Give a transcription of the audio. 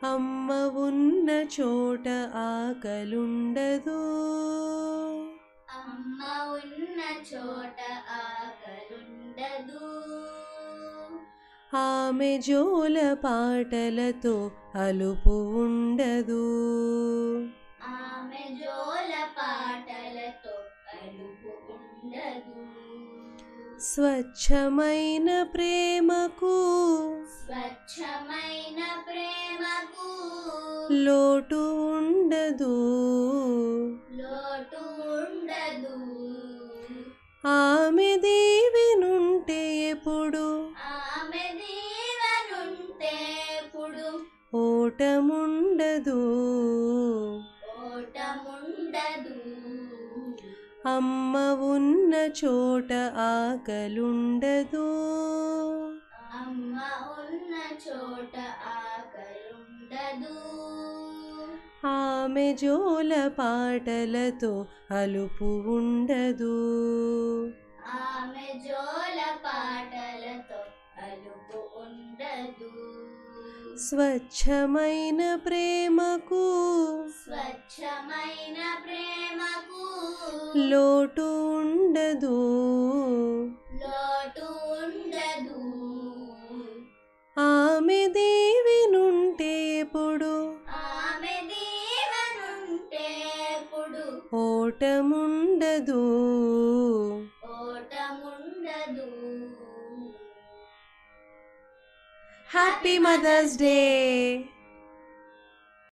అమ్మ ఉన్న చోట ఆకలుండదు. అమ్మ ఉన్న చోట ఆకలుండదు. ఆమె జోల పాటలతో అలుపు ఉండదు. ఆమె జోల పాటలతో అలుపు ఉండదు. స్వచ్ఛమైన ప్రేమకు స్వచ్ఛమైన ప్రేమకు లోటు ఉండదు. లోటు ఉండదు. ఆమె దీవెనుంటే ఎప్పుడు ఆమె దీవెనుంటే ఎప్పుడు ఓటముండదు. ఓటముండదు. అమ్మ ఉన్న చోట ఆకలుండదు. అమ్మ ఉన్న చోట ఆకలుండదు. ఆమె జోల పాటలతో అలుపు ఉండదు. ఆమె జోల పాటలతో అలుపు ఉండదు. స్వచ్ఛమైన ప్రేమకు స్వచ్ఛమైన ప్రేమకు లోటు ఉండదు. లోటు ఉండదు. ఆమె దీవెనుంటే ఎప్పుడు ఆమె దీవెనుంటే ఎప్పుడు ఓటముండదు. ఓటముండదు. Happy Mother's day.